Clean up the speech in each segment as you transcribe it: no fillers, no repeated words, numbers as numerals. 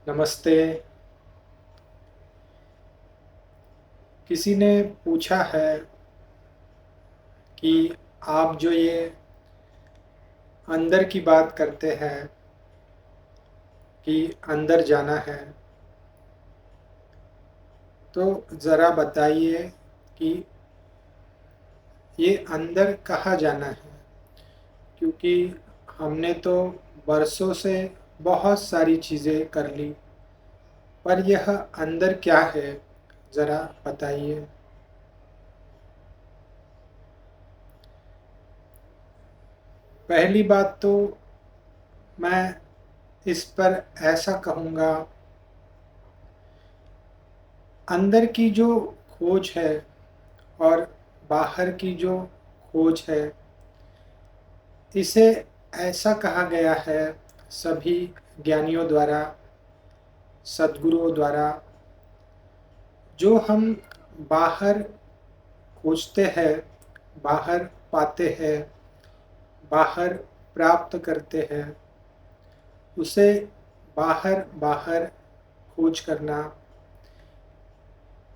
नमस्ते। किसी ने पूछा है कि आप जो ये अंदर की बात करते हैं कि अंदर जाना है, तो ज़रा बताइए कि ये अंदर कहाँ जाना है? क्योंकि हमने तो बरसों से बहुत सारी चीज़ें कर ली, पर यह अंदर क्या है? ज़रा बताइए। पहली बात तो मैं इस पर ऐसा कहूँगा, अंदर की जो खोज है और बाहर की जो खोज है, इसे ऐसा कहा गया है सभी ज्ञानियों द्वारा, सद्गुरुओं द्वारा, जो हम बाहर खोजते हैं, बाहर पाते हैं, बाहर प्राप्त करते हैं, उसे बाहर बाहर खोज करना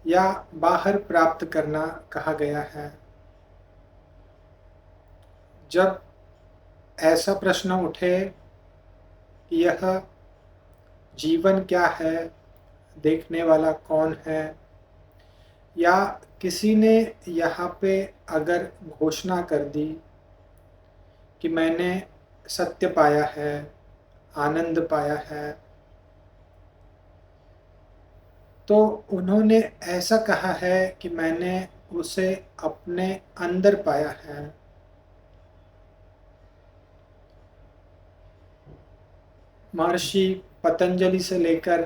या बाहर प्राप्त करना कहा गया है। जब ऐसा प्रश्न उठे कि यह जीवन क्या है, देखने वाला कौन है, या किसी ने यहाँ पे अगर घोषणा कर दी कि मैंने सत्य पाया है, आनंद पाया है, तो उन्होंने ऐसा कहा है कि मैंने उसे अपने अंदर पाया है। महर्षि पतंजलि से लेकर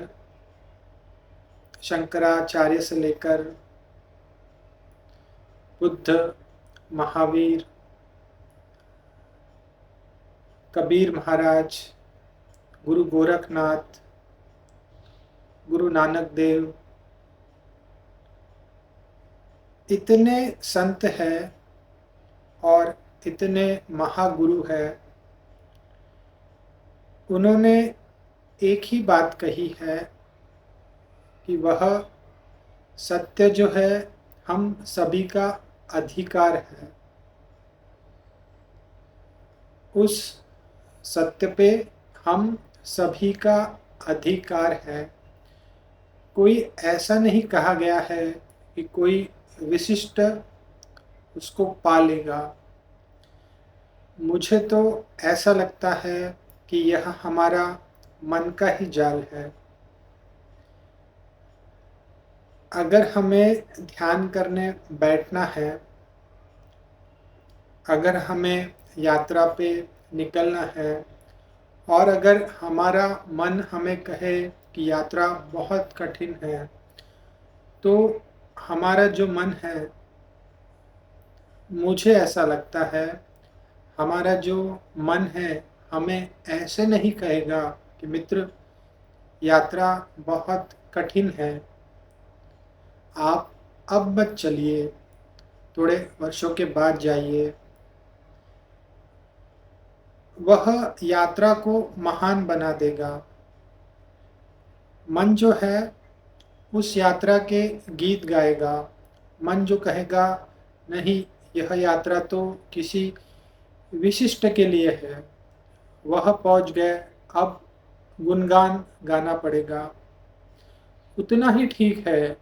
शंकराचार्य से लेकर बुद्ध, महावीर, कबीर महाराज, गुरु गोरखनाथ, गुरु नानक देव, इतने संत हैं और इतने महागुरु हैं, उन्होंने एक ही बात कही है कि वह सत्य जो है हम सभी का अधिकार है। उस सत्य पे हम सभी का अधिकार है। कोई ऐसा नहीं कहा गया है कि कोई विशिष्ट उसको पा लेगा। मुझे तो ऐसा लगता है कि यह हमारा मन का ही जाल है। अगर हमें ध्यान करने बैठना है, अगर हमें यात्रा पे निकलना है और अगर हमारा मन हमें कहे कि यात्रा बहुत कठिन है, तो हमारा जो मन है, मुझे ऐसा लगता है, हमारा जो मन है हमें ऐसे नहीं कहेगा कि मित्र यात्रा बहुत कठिन है, आप अब मत चलिए, थोड़े वर्षों के बाद जाइए। वह यात्रा को महान बना देगा। मन जो है उस यात्रा के गीत गाएगा। मन जो कहेगा नहीं, यह यात्रा तो किसी विशिष्ट के लिए है, वह पहुंच गए, अब गुणगान गाना पड़ेगा। उतना ही ठीक है,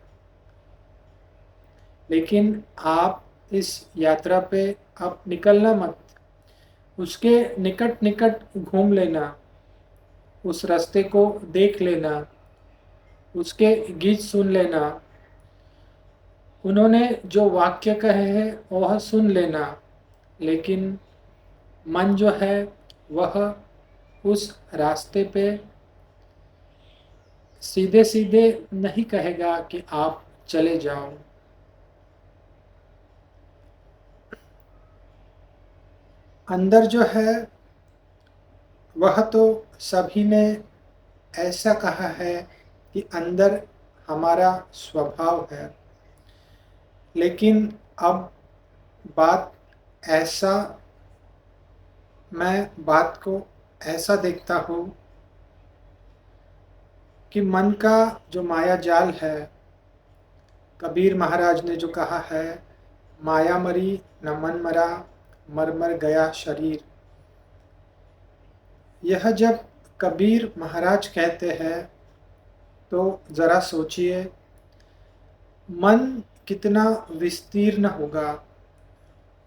लेकिन आप इस यात्रा पे अब निकलना मत। उसके निकट निकट घूम लेना, उस रास्ते को देख लेना, उसके गीत सुन लेना, उन्होंने जो वाक्य कहे हैं वह सुन लेना, लेकिन मन जो है वह उस रास्ते पे सीधे सीधे नहीं कहेगा कि आप चले जाओ। अंदर जो है वह तो सभी ने ऐसा कहा है कि अंदर हमारा स्वभाव है, लेकिन अब बात ऐसा मैं बात को ऐसा देखता हूँ कि मन का जो माया जाल है, कबीर महाराज ने जो कहा है, माया मरी न मन मरा, मर मर गया शरीर। यह जब कबीर महाराज कहते हैं तो ज़रा सोचिए, मन कितना विस्तीर्ण होगा,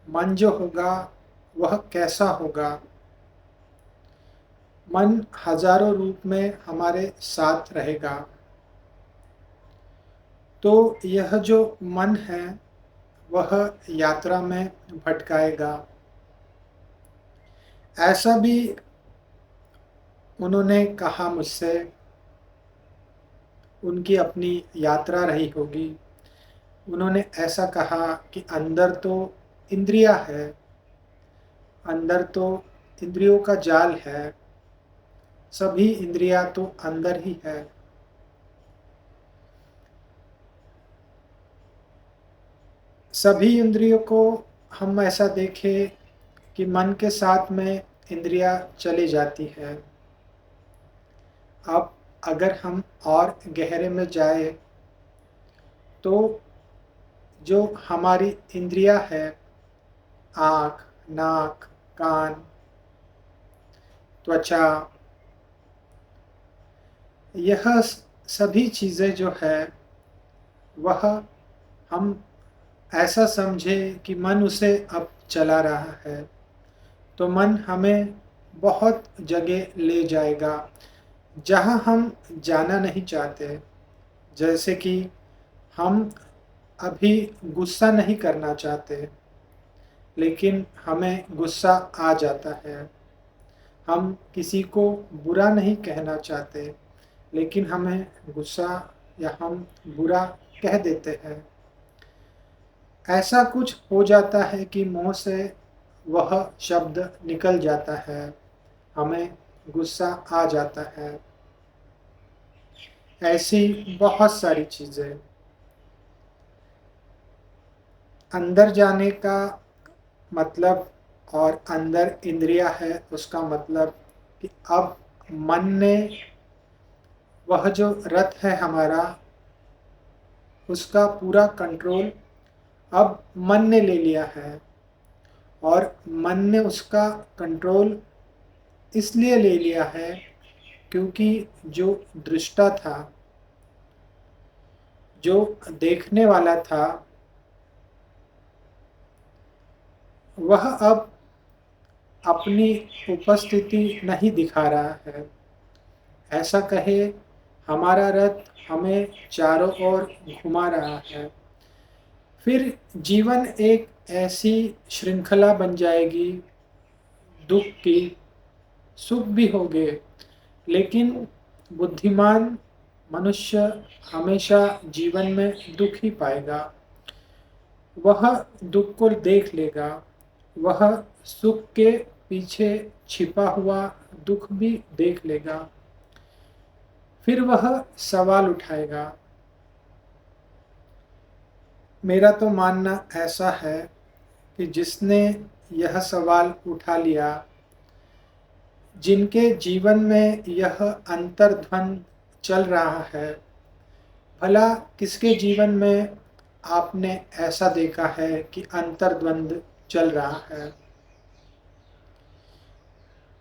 मन जो होगा वह कैसा होगा। मन हजारों रूप में हमारे साथ रहेगा। तो यह जो मन है वह यात्रा में भटकाएगा। ऐसा भी उन्होंने कहा मुझसे, उनकी अपनी यात्रा रही होगी। उन्होंने ऐसा कहा कि अंदर तो इंद्रिया है, अंदर तो इंद्रियों का जाल है, सभी इंद्रियां तो अंदर ही है। सभी इंद्रियों को हम ऐसा देखें कि मन के साथ में इंद्रियां चली जाती है। अब अगर हम और गहरे में जाए तो जो हमारी इंद्रियां है, आँख, नाक, कान, त्वचा, यह सभी चीज़ें जो है वह हम ऐसा समझे कि मन उसे अब चला रहा है। तो मन हमें बहुत जगह ले जाएगा जहाँ हम जाना नहीं चाहते। जैसे कि हम अभी गुस्सा नहीं करना चाहते, लेकिन हमें गुस्सा आ जाता है। हम किसी को बुरा नहीं कहना चाहते, लेकिन हमें गुस्सा या हम बुरा कह देते हैं। ऐसा कुछ हो जाता है कि मुँह से वह शब्द निकल जाता है, हमें गुस्सा आ जाता है। ऐसी बहुत सारी चीज़ें। अंदर जाने का मतलब और अंदर इंद्रिया है उसका मतलब कि अब मन ने वह जो रथ है हमारा, उसका पूरा कंट्रोल अब मन ने ले लिया है। और मन ने उसका कंट्रोल इसलिए ले लिया है क्योंकि जो दृष्टा था, जो देखने वाला था, वह अब अपनी उपस्थिति नहीं दिखा रहा है। ऐसा कहे, हमारा रथ हमें चारों ओर घुमा रहा है। फिर जीवन एक ऐसी श्रृंखला बन जाएगी दुख की। सुख भी होंगे, लेकिन बुद्धिमान मनुष्य हमेशा जीवन में दुख ही पाएगा। वह दुख को देख लेगा, वह सुख के पीछे छिपा हुआ दुख भी देख लेगा। फिर वह सवाल उठाएगा। मेरा तो मानना ऐसा है कि जिसने यह सवाल उठा लिया, जिनके जीवन में यह अंतर्द्वंद चल रहा है, भला किसके जीवन में आपने ऐसा देखा है कि अंतर्द्वंद चल रहा है।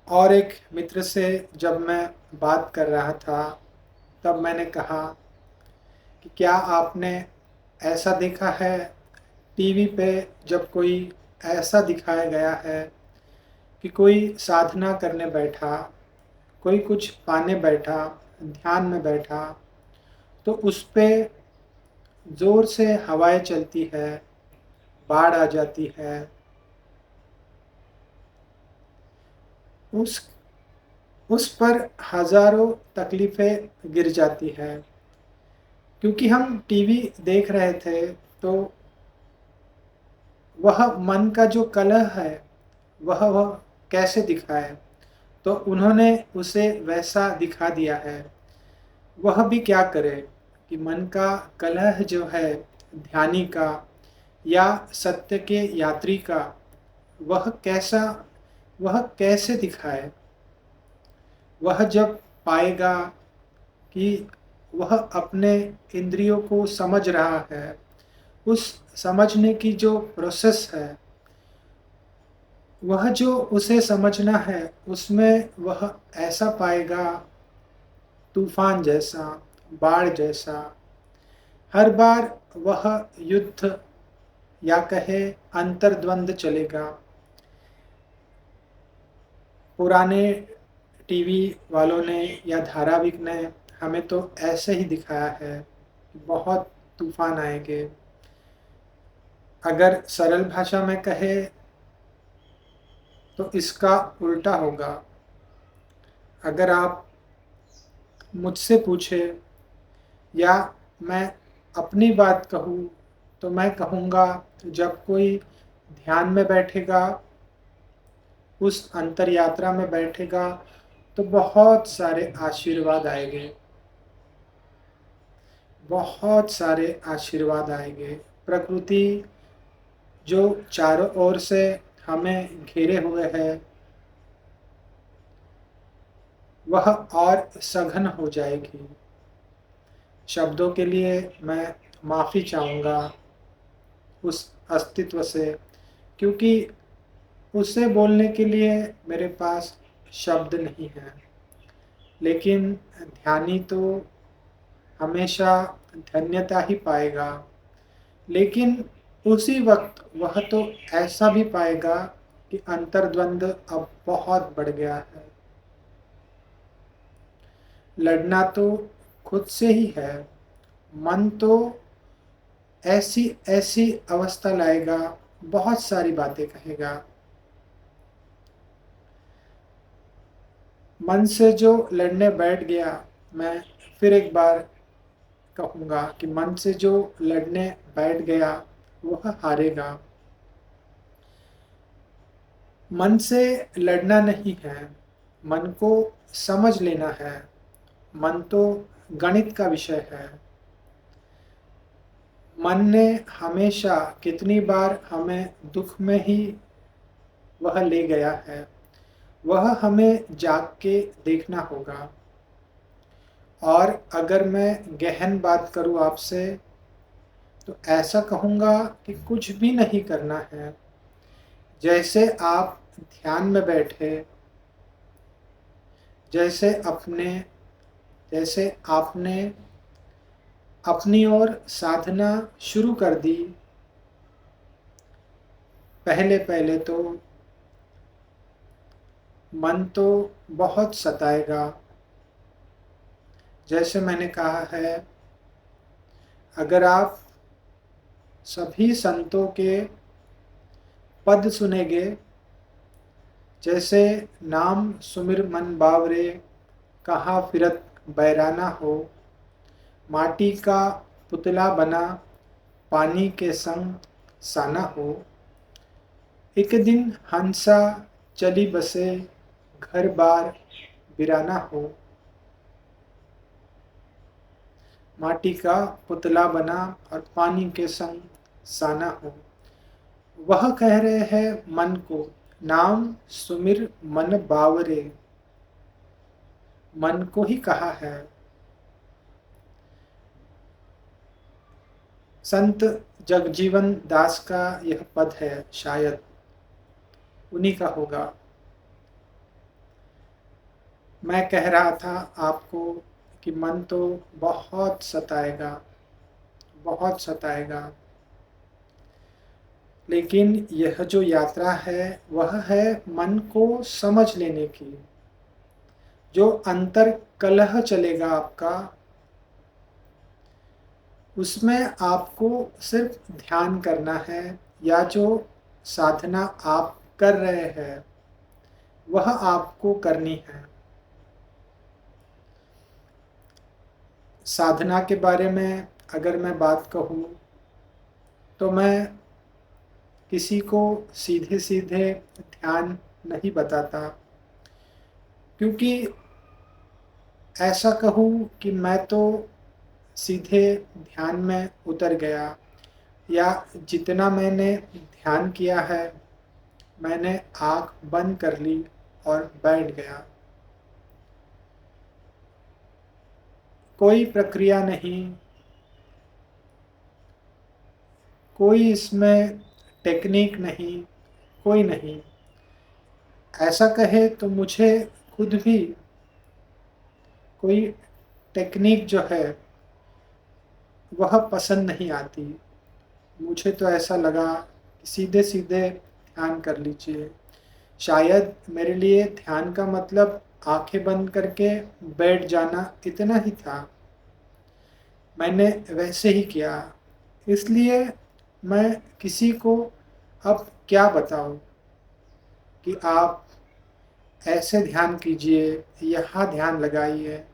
और एक मित्र से जब मैं बात कर रहा था, तब मैंने कहा कि क्या आपने ऐसा देखा है टीवी पे, जब कोई ऐसा दिखाया गया है कि कोई साधना करने बैठा, कोई कुछ पाने बैठा, ध्यान में बैठा, तो उस पे ज़ोर से हवाएं चलती है, बाढ़ आ जाती है, उस उस पर हज़ारों तकलीफ़ें गिर जाती है। क्योंकि हम टीवी देख रहे थे, तो वह मन का जो कलह है, वह कैसे दिखाए, तो उन्होंने उसे वैसा दिखा दिया है। वह भी क्या करे कि मन का कलह जो है ध्यानी का या सत्य के यात्री का, वह कैसे दिखाए। वह जब पाएगा कि वह अपने इंद्रियों को समझ रहा है, उस समझने की जो प्रोसेस है, वह जो उसे समझना है, उसमें वह ऐसा पाएगा तूफान जैसा, बाढ़ जैसा। हर बार वह युद्ध या कहे अंतर्द्वंद चलेगा। पुराने टीवी वालों ने या धारावाहिक ने हमें तो ऐसे ही दिखाया है कि बहुत तूफान आएंगे। अगर सरल भाषा में कहे तो इसका उल्टा होगा। अगर आप मुझसे पूछे या मैं अपनी बात कहूँ तो मैं कहूँगा, जब कोई ध्यान में बैठेगा, उस अंतर यात्रा में बैठेगा, तो बहुत सारे आशीर्वाद आएंगे, बहुत सारे आशीर्वाद आएंगे। प्रकृति जो चारों ओर से हमें घेरे हुए है, वह और सघन हो जाएगी। शब्दों के लिए मैं माफ़ी चाहूँगा उस अस्तित्व से, क्योंकि उसे बोलने के लिए मेरे पास शब्द नहीं है। लेकिन ध्यानी तो हमेशा धन्यता ही पाएगा। लेकिन उसी वक्त वह तो ऐसा भी पाएगा कि अंतर्द्वंद अब बहुत बढ़ गया है। लड़ना तो खुद से ही है। मन तो ऐसी ऐसी अवस्था लाएगा, बहुत सारी बातें कहेगा। मन से जो लड़ने बैठ गया, मैं फिर एक बार कहूँगा कि मन से जो लड़ने बैठ गया वह हारेगा। मन से लड़ना नहीं है, मन को समझ लेना है। मन तो गणित का विषय है। मन ने हमेशा कितनी बार हमें दुख में ही वह ले गया है, वह हमें जाग के देखना होगा। और अगर मैं गहन बात करूँ आपसे, तो ऐसा कहूँगा कि कुछ भी नहीं करना है। जैसे आप ध्यान में बैठे, जैसे अपने जैसे आपने अपनी ओर साधना शुरू कर दी, पहले पहले तो मन तो बहुत सताएगा। जैसे मैंने कहा है, अगर आप सभी संतों के पद सुनेंगे, जैसे नाम सुमिर मन बावरे, कहाँ फिरत बैराना हो, माटी का पुतला बना पानी के संग साना हो, एक दिन हंसा चली बसे घर बार बिराना हो। माटी का पुतला बना और पानी के संग साना हो। वह कह रहे हैं मन को, नाम सुमिर मन बावरे। मन को ही कहा है। संत जगजीवन दास का यह पद है, शायद उन्हीं का होगा। मैं कह रहा था आपको कि मन तो बहुत सताएगा, बहुत सताएगा। लेकिन यह जो यात्रा है, वह है मन को समझ लेने की। जो अंतर कलह चलेगा आपका, उसमें आपको सिर्फ ध्यान करना है, या जो साधना आप कर रहे हैं वह आपको करनी है। साधना के बारे में अगर मैं बात कहूँ, तो मैं किसी को सीधे सीधे ध्यान नहीं बताता, क्योंकि ऐसा कहूँ कि मैं तो सीधे ध्यान में उतर गया, या जितना मैंने ध्यान किया है, मैंने आँख बंद कर ली और बैठ गया। कोई प्रक्रिया नहीं, कोई इसमें टेक्निक नहीं, कोई नहीं। ऐसा कहे तो मुझे खुद भी कोई टेक्निक जो है वह पसंद नहीं आती। मुझे तो ऐसा लगा कि सीधे-सीधे ध्यान कर लीजिए। शायद मेरे लिए ध्यान का मतलब आँखें बंद करके बैठ जाना इतना ही था। मैंने वैसे ही किया। इसलिए मैं किसी को अब क्या बताऊँ कि आप ऐसे ध्यान कीजिए, यहाँ ध्यान लगाइए।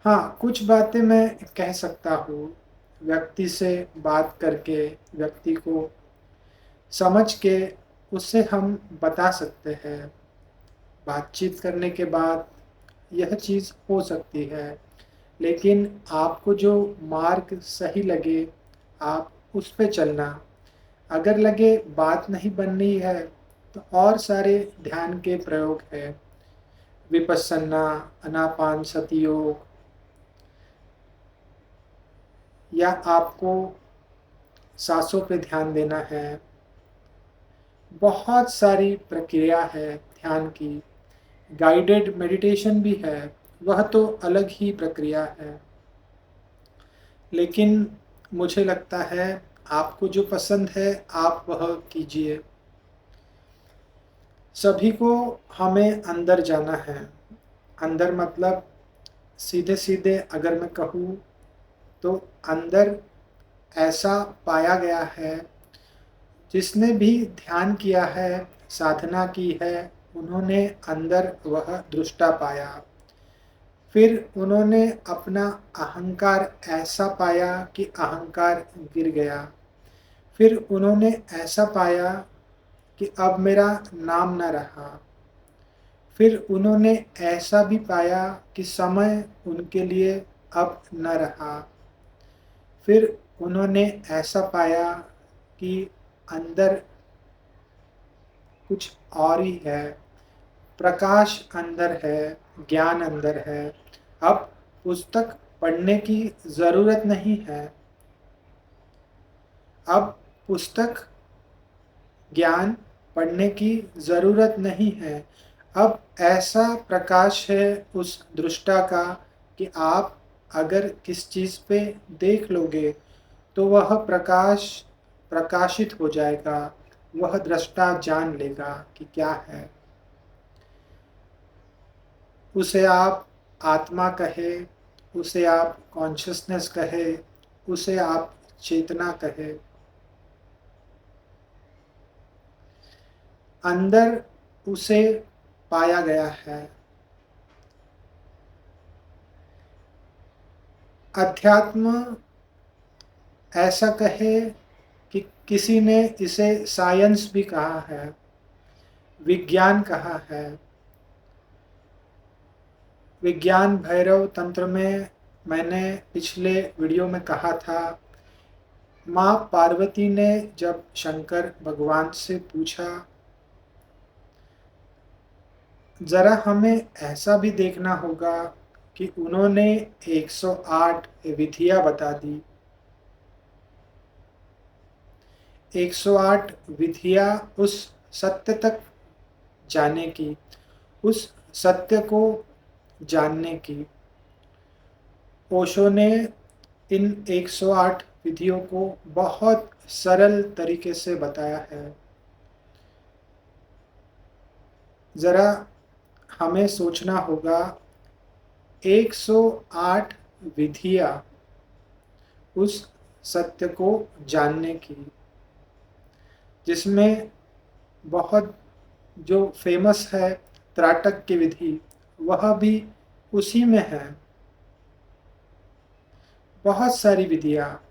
हाँ, कुछ बातें मैं कह सकता हूँ, व्यक्ति से बात करके, व्यक्ति को समझ के उससे हम बता सकते हैं। बातचीत करने के बाद यह चीज़ हो सकती है, लेकिन आपको जो मार्ग सही लगे, आप उस पे चलना। अगर लगे बात नहीं बन रही है, तो और सारे ध्यान के प्रयोग हैं। विपश्यना, आनापानसति योग, या आपको साँसों पे ध्यान देना है। बहुत सारी प्रक्रिया है ध्यान की। गाइडेड मेडिटेशन भी है, वह तो अलग ही प्रक्रिया है। लेकिन मुझे लगता है आपको जो पसंद है आप वह कीजिए। सभी को हमें अंदर जाना है। अंदर मतलब सीधे-सीधे अगर मैं कहूँ तो अंदर ऐसा पाया गया है, जिसने भी ध्यान किया है, साधना की है, उन्होंने अंदर वह दृष्टा पाया। फिर उन्होंने अपना अहंकार ऐसा पाया कि अहंकार गिर गया। फिर उन्होंने ऐसा पाया कि अब मेरा नाम न रहा। फिर उन्होंने ऐसा भी पाया कि समय उनके लिए अब न रहा। फिर उन्होंने ऐसा पाया कि अंदर कुछ और ही है, प्रकाश अंदर है, ज्ञान अंदर है। अब पुस्तक पढ़ने की ज़रूरत नहीं है। अब पुस्तक ज्ञान पढ़ने की ज़रूरत नहीं है। अब ऐसा प्रकाश है उस दृष्टा का कि आप अगर किस चीज़ पे देख लोगे, तो वह प्रकाश प्रकाशित हो जाएगा। वह दृष्टा जान लेगा कि क्या है। उसे आप आत्मा कहे, उसे आप कॉन्शसनेस कहे, उसे आप चेतना कहे। अंदर उसे पाया गया है। अध्यात्म ऐसा कहे कि किसी ने इसे साइंस भी कहा है, विज्ञान कहा है। विज्ञान भैरव तंत्र में मैंने पिछले वीडियो में कहा था, माँ पार्वती ने जब शंकर भगवान से पूछा, ज़रा हमें ऐसा भी देखना होगा कि उन्होंने 108 विधियाँ बता दी। 108 विधियाँ उस सत्य तक जाने की, उस सत्य को जानने की। ओशो ने इन 108 विधियों को बहुत सरल तरीके से बताया है। ज़रा हमें सोचना होगा, 108 विधियाँ उस सत्य को जानने की, जिसमें बहुत जो फेमस है त्राटक की विधि, वह भी उसी में है। बहुत सारी विधियाँ।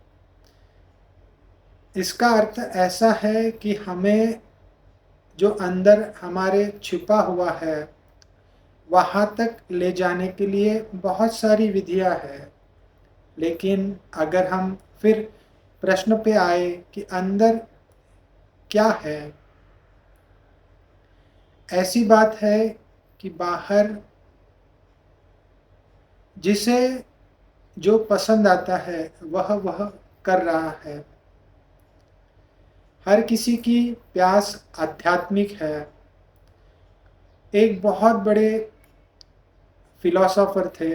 इसका अर्थ ऐसा है कि हमें जो अंदर हमारे छिपा हुआ है, वहाँ तक ले जाने के लिए बहुत सारी विधियाँ हैं। लेकिन अगर हम फिर प्रश्न पे आए कि अंदर क्या है? ऐसी बात है कि बाहर जिसे जो पसंद आता है वह वह कर रहा है। हर किसी की प्यास आध्यात्मिक है। एक बहुत बड़े फिलोसोफर थे,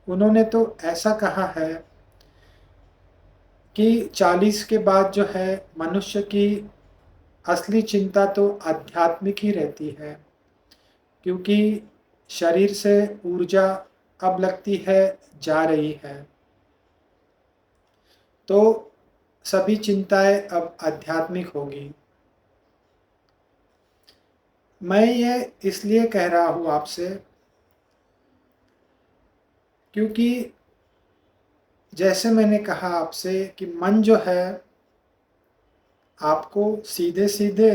उन्होंने तो ऐसा कहा है कि 40 के बाद जो है मनुष्य की असली चिंता तो आध्यात्मिक ही रहती है, क्योंकि शरीर से ऊर्जा अब लगती है जा रही है, तो सभी चिंताएं अब आध्यात्मिक होगी। मैं ये इसलिए कह रहा हूँ आपसे क्योंकि जैसे मैंने कहा आपसे कि मन जो है आपको सीधे सीधे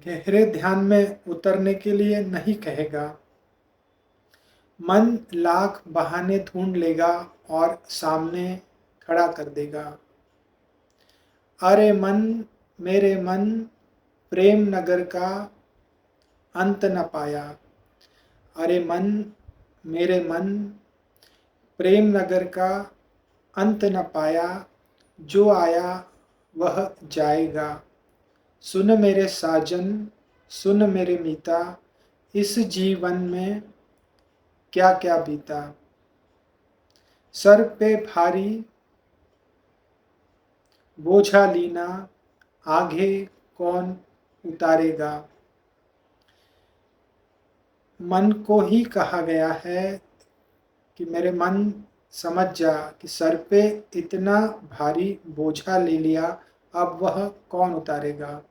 गहरे ध्यान में उतरने के लिए नहीं कहेगा। मन लाख बहाने ढूंढ लेगा और सामने खड़ा कर देगा। अरे मन, मेरे मन, प्रेम नगर का अंत न पाया। अरे मन, मेरे मन, प्रेम नगर का अंत न पाया। जो आया वह जाएगा। सुन मेरे साजन, सुन मेरे मीता, इस जीवन में क्या क्या बीता। सर पे भारी बोझा लीना, आगे कौन उतारेगा। मन को ही कहा गया है कि मेरे मन, समझ जा कि सर पे इतना भारी बोझा ले लिया, अब वह कौन उतारेगा।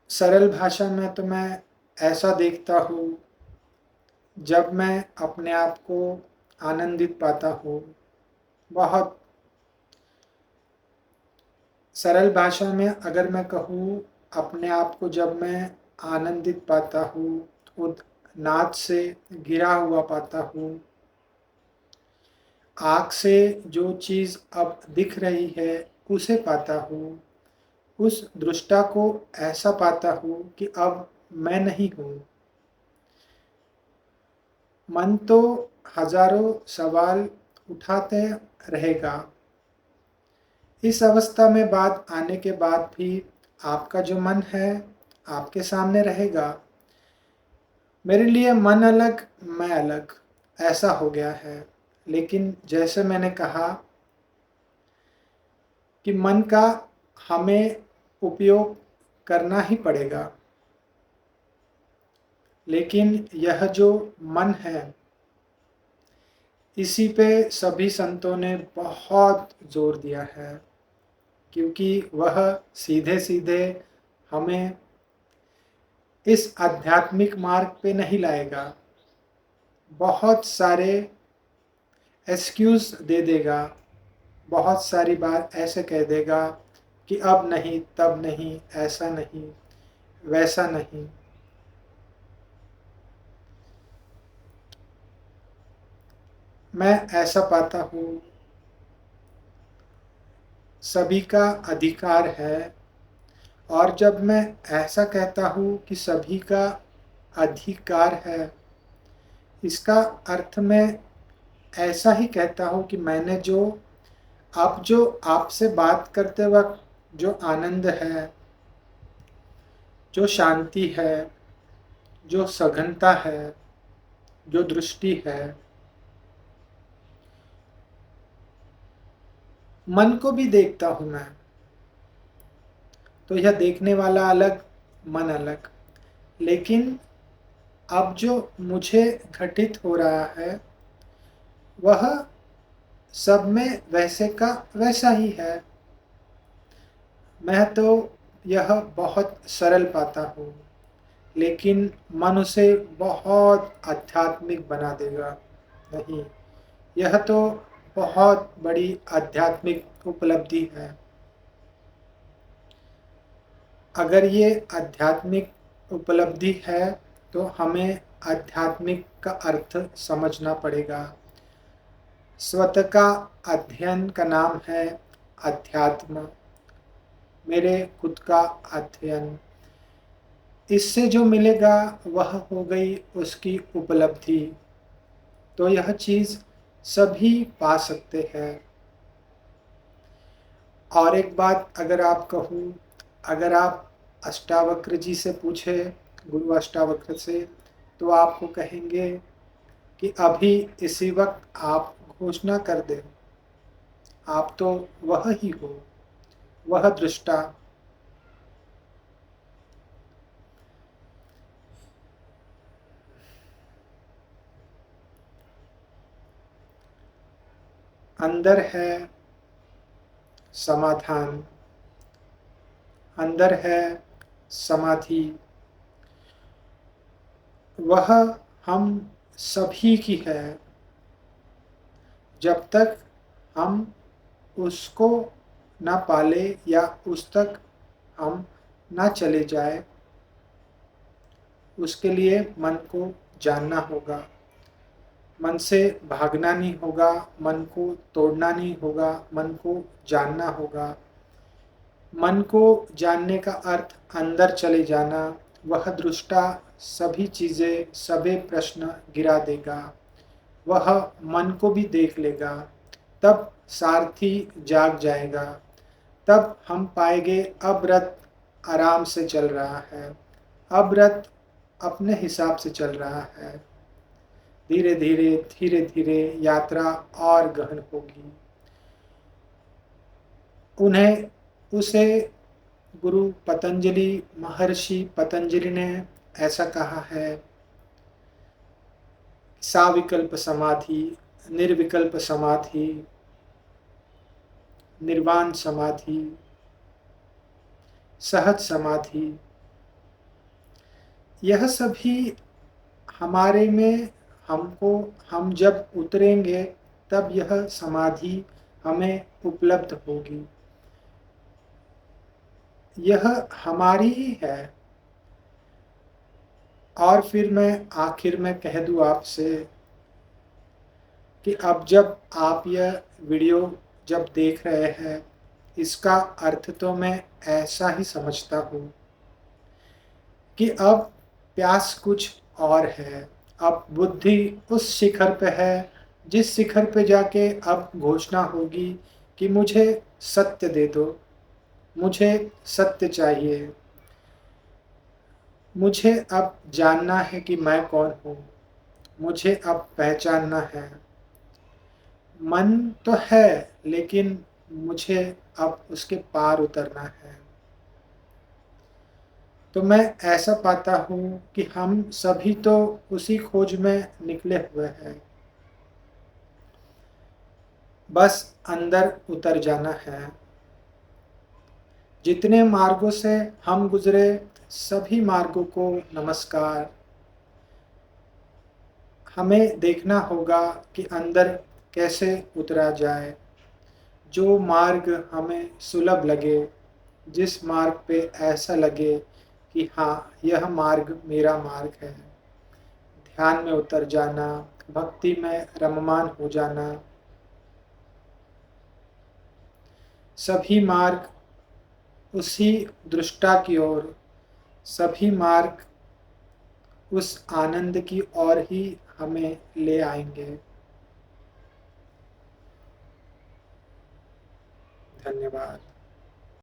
सरल भाषा में तो मैं ऐसा देखता हूँ, जब मैं अपने आप को आनंदित पाता हूँ, बहुत सरल भाषा में अगर मैं कहूँ, अपने आप को जब मैं आनंदित पाता हूँ, उद नाद से घिरा हुआ पाता हूँ, आँख से जो चीज़ अब दिख रही है उसे पाता हूँ, उस दृष्टा को ऐसा पाता हूँ कि अब मैं नहीं हूँ। मन तो हजारों सवाल उठाते रहेगा। इस अवस्था में बात आने के बाद भी आपका जो मन है आपके सामने रहेगा। मेरे लिए मन अलग, मैं अलग, ऐसा हो गया है। लेकिन जैसे मैंने कहा कि मन का हमें उपयोग करना ही पड़ेगा, लेकिन यह जो मन है इसी पे सभी संतों ने बहुत जोर दिया है, क्योंकि वह सीधे सीधे हमें इस आध्यात्मिक मार्ग पे नहीं लाएगा। बहुत सारे एक्सक्यूज़ दे देगा, बहुत सारी बार ऐसे कह देगा कि अब नहीं, तब नहीं, ऐसा नहीं, वैसा नहीं। मैं ऐसा पाता हूँ, सभी का अधिकार है, और जब मैं ऐसा कहता हूँ कि सभी का अधिकार है, इसका अर्थ मैं ऐसा ही कहता हूँ कि मैंने जो आपसे बात करते वक्त जो आनंद है, जो शांति है, जो सघनता है, जो दृष्टि है, मन को भी देखता हूँ मैं, तो यह देखने वाला अलग, मन अलग। लेकिन अब जो मुझे घटित हो रहा है वह सब में वैसे का वैसा ही है। मैं तो यह बहुत सरल पाता हूँ, लेकिन मन उसे बहुत आध्यात्मिक बना देगा। नहीं, यह तो बहुत बड़ी आध्यात्मिक उपलब्धि है। अगर ये आध्यात्मिक उपलब्धि है तो हमें आध्यात्मिक का अर्थ समझना पड़ेगा। स्वतः का अध्ययन का नाम है अध्यात्म। मेरे खुद का अध्ययन, इससे जो मिलेगा वह हो गई उसकी उपलब्धि। तो यह चीज़ सभी पा सकते हैं। और एक बात अगर आप कहूँ, अगर आप अष्टावक्र जी से पूछे, गुरु अष्टावक्र से, तो आपको कहेंगे कि अभी इसी वक्त आप घोषणा कर दें, आप तो वह ही हो, वह दृष्टा। अंदर है समाधान, अंदर है समाधि, वह हम सभी की है। जब तक हम उसको ना पाले या उस तक हम ना चले जाए, उसके लिए मन को जानना होगा। मन से भागना नहीं होगा, मन को तोड़ना नहीं होगा, मन को जानना होगा। मन को जानने का अर्थ अंदर चले जाना। वह दृष्टा सभी चीज़ें, सभी प्रश्न गिरा देगा। वह मन को भी देख लेगा। तब सारथी जाग जाएगा। तब हम पाएंगे अब रथ आराम से चल रहा है, अब रथ अपने हिसाब से चल रहा है। धीरे धीरे धीरे धीरे यात्रा और गहन होगी। उन्हें उसे गुरु पतंजलि, महर्षि पतंजलि ने ऐसा कहा है, साविकल्प समाधि, निर्विकल्प समाधि, निर्वाण समाधि, सहज समाधि, यह सभी हमारे में, हमको, हम जब उतरेंगे तब यह समाधि हमें उपलब्ध होगी। यह हमारी ही है। और फिर मैं आखिर में कह दूँ आपसे कि अब जब आप यह वीडियो जब देख रहे हैं, इसका अर्थ तो मैं ऐसा ही समझता हूँ कि अब प्यास कुछ और है। अब बुद्धि उस शिखर पे है जिस शिखर पे जाके अब घोषणा होगी कि मुझे सत्य दे दो, मुझे सत्य चाहिए, मुझे अब जानना है कि मैं कौन हूँ, मुझे अब पहचानना है। मन तो है लेकिन मुझे अब उसके पार उतरना है। तो मैं ऐसा पाता हूँ कि हम सभी तो उसी खोज में निकले हुए हैं। बस अंदर उतर जाना है। जितने मार्गों से हम गुजरे, सभी मार्गों को नमस्कार। हमें देखना होगा कि अंदर कैसे उतरा जाए। जो मार्ग हमें सुलभ लगे, जिस मार्ग पे ऐसा लगे कि हाँ, यह मार्ग मेरा मार्ग है, ध्यान में उतर जाना, भक्ति में रममान हो जाना। सभी मार्ग उसी दृष्टा की ओर, सभी मार्ग उस आनंद की ओर ही हमें ले आएंगे। धन्यवाद।